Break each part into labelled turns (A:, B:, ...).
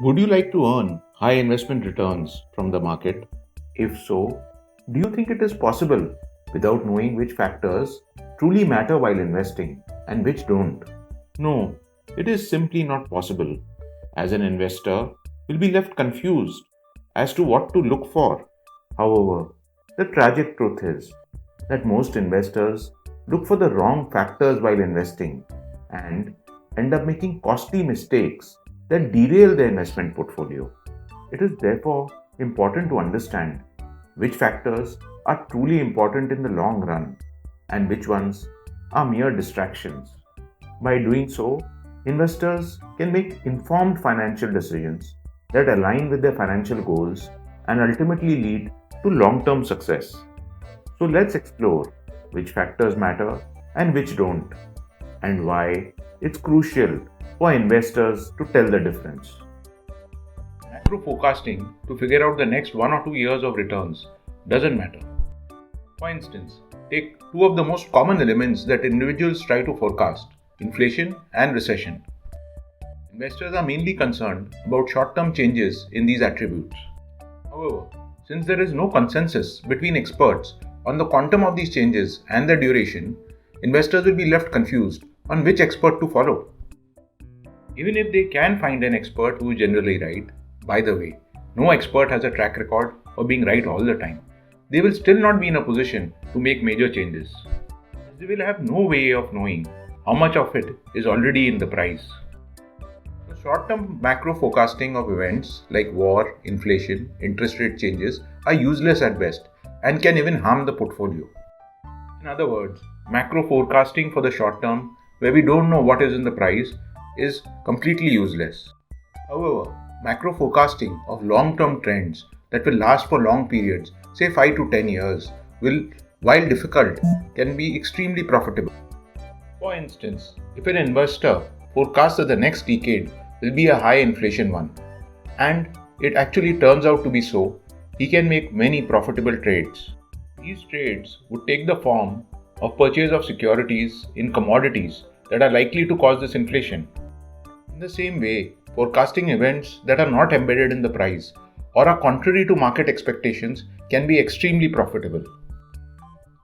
A: Would you like to earn high investment returns from the market? If so, do you think it is possible without knowing which factors truly matter while investing and which don't? No, it is simply not possible. As an investor, you'll be left confused as to what to look for. However, the tragic truth is that most investors look for the wrong factors while investing and end up making costly mistakes that derail their investment portfolio. It is therefore important to understand which factors are truly important in the long run and which ones are mere distractions. By doing so, investors can make informed financial decisions that align with their financial goals and ultimately lead to long term success. So, let's explore which factors matter and which don't, and why it's crucial for investors to tell the difference. Macro forecasting to figure out the next 1 or 2 years of returns doesn't matter. For instance, take two of the most common elements that individuals try to forecast: inflation and recession. Investors are mainly concerned about short term changes in these attributes. However, since there is no consensus between experts on the quantum of these changes and their duration, investors will be left confused on which expert to follow. Even if they can find an expert who is generally right, by the way, no expert has a track record of being right all the time. They will still not be in a position to make major changes. They will have no way of knowing how much of it is already in the price. So short-term macro forecasting of events like war, inflation, interest rate changes are useless at best and can even harm the portfolio. In other words, macro forecasting for the short term, where we don't know what is in the price, is completely useless. However, macro forecasting of long-term trends that will last for long periods, say 5 to 10 years, will, while difficult, can be extremely profitable. For instance, if an investor forecasts that the next decade will be a high inflation one, and it actually turns out to be so, he can make many profitable trades. These trades would take the form of purchase of securities in commodities that are likely to cause this inflation. In the same way, forecasting events that are not embedded in the price or are contrary to market expectations can be extremely profitable.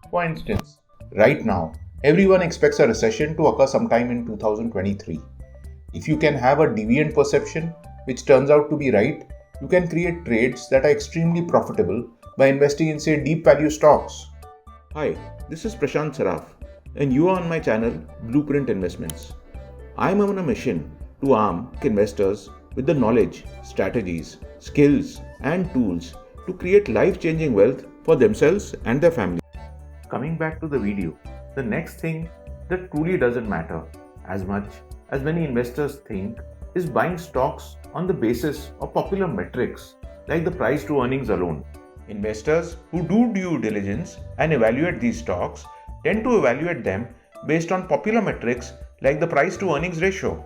A: For instance, right now, everyone expects a recession to occur sometime in 2023. If you can have a deviant perception which turns out to be right, you can create trades that are extremely profitable by investing in, say, deep value stocks. Hi, this is Prashant Saraf, and you are on my channel Blueprint Investments. I am on a mission to arm investors with the knowledge, strategies, skills, and tools to create life-changing wealth for themselves and their families. Coming back to the video, the next thing that truly doesn't matter as much as many investors think is buying stocks on the basis of popular metrics like the price to earnings alone. Investors who do due diligence and evaluate these stocks tend to evaluate them based on popular metrics like the price to earnings ratio.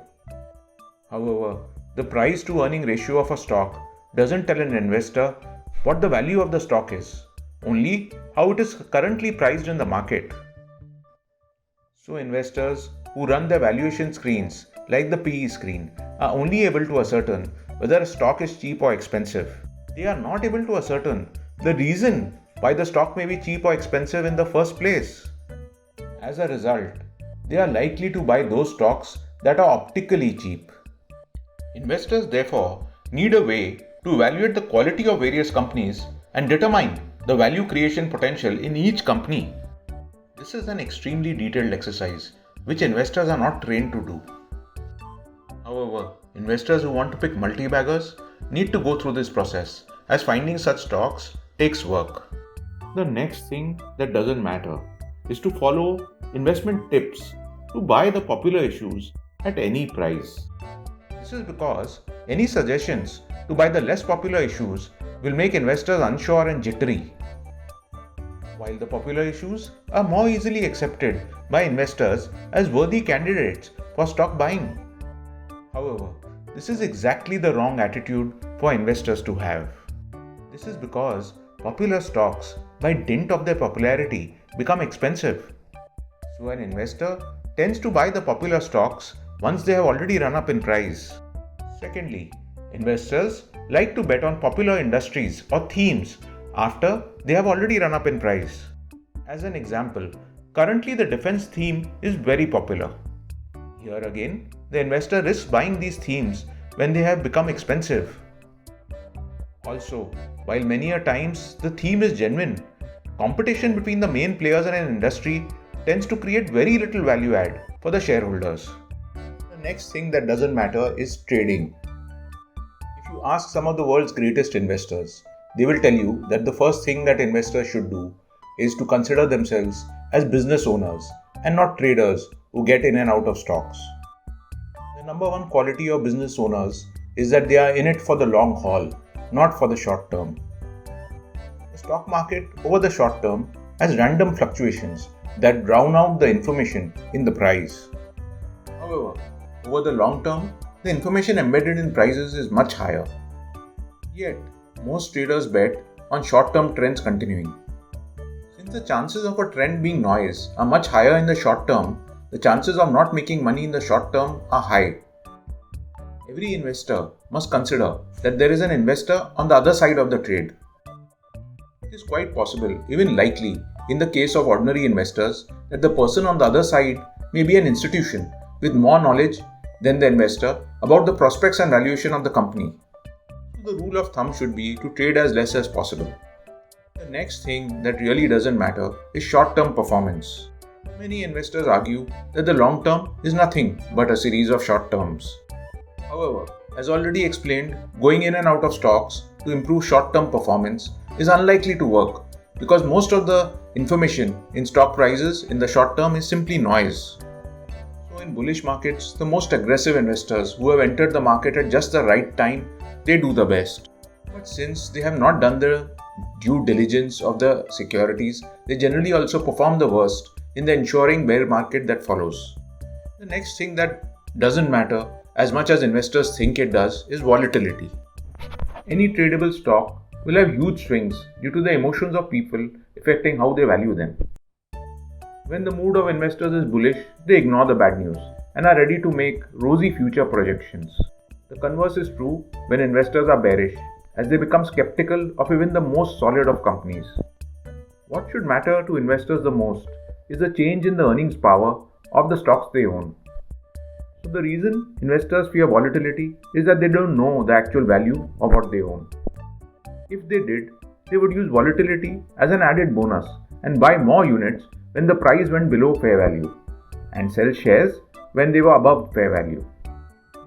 A: However, the price to earning ratio of a stock doesn't tell an investor what the value of the stock is, only how it is currently priced in the market. So investors who run their valuation screens like the PE screen are only able to ascertain whether a stock is cheap or expensive. They are not able to ascertain the reason why the stock may be cheap or expensive in the first place. As a result, they are likely to buy those stocks that are optically cheap. Investors therefore need a way to evaluate the quality of various companies and determine the value creation potential in each company. This is an extremely detailed exercise which investors are not trained to do. However, investors who want to pick multi-baggers need to go through this process, as finding such stocks takes work. The next thing that doesn't matter is to follow investment tips to buy the popular issues at any price. This is because any suggestions to buy the less popular issues will make investors unsure and jittery, while the popular issues are more easily accepted by investors as worthy candidates for stock buying. However, this is exactly the wrong attitude for investors to have. This is because popular stocks, by dint of their popularity, become expensive. So an investor tends to buy the popular stocks once they have already run up in price. Secondly, Investors like to bet on popular industries or themes after they have already run up in price. As an example, currently the defense theme is very popular. Here again, the investor risks buying these themes when they have become expensive. Also, while many a times the theme is genuine, competition between the main players in an industry tends to create very little value add for the shareholders. The next thing that doesn't matter is trading. If you ask some of the world's greatest investors, they will tell you that the first thing that investors should do is to consider themselves as business owners and not traders who get in and out of stocks. The number one quality of business owners is that they are in it for the long haul, not for the short term. The stock market over the short term has random fluctuations that drown out the information in the price. However, over the long term, the information embedded in prices is much higher. Yet, most traders bet on short-term trends continuing. Since the chances of a trend being noise are much higher in the short term, the chances of not making money in the short term are high. Every investor must consider that there is an investor on the other side of the trade. It is quite possible, even likely, in the case of ordinary investors, that the person on the other side may be an institution with more knowledge than the investor about the prospects and valuation of the company. So the rule of thumb should be to trade as less as possible. The next thing that really doesn't matter is short-term performance. Many investors argue that the long term is nothing but a series of short terms. However, as already explained, going in and out of stocks to improve short-term performance is unlikely to work because most of the information in stock prices in the short term is simply noise. So in bullish markets, the most aggressive investors who have entered the market at just the right time, they do the best. But since they have not done the due diligence of the securities, they generally also perform the worst in the ensuing bear market that follows. The next thing that doesn't matter as much as investors think it does is volatility. Any tradable stock will have huge swings due to the emotions of people affecting how they value them. When the mood of investors is bullish, they ignore the bad news and are ready to make rosy future projections. The converse is true when investors are bearish, as they become skeptical of even the most solid of companies. What should matter to investors the most is the change in the earnings power of the stocks they own. So the reason investors fear volatility is that they don't know the actual value of what they own. If they did, they would use volatility as an added bonus and buy more units when the price went below fair value and sell shares when they were above fair value.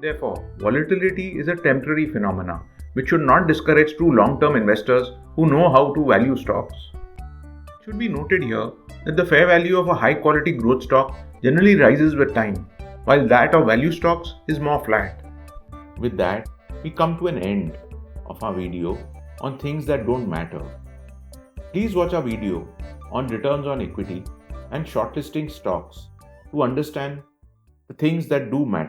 A: Therefore, volatility is a temporary phenomena which should not discourage true long-term investors who know how to value stocks. It should be noted here that the fair value of a high-quality growth stock generally rises with time, while that of value stocks is more flat. With that, we come to an end of our video on things that don't matter. Please watch our video on returns on equity and shortlisting stocks to understand the things that do matter.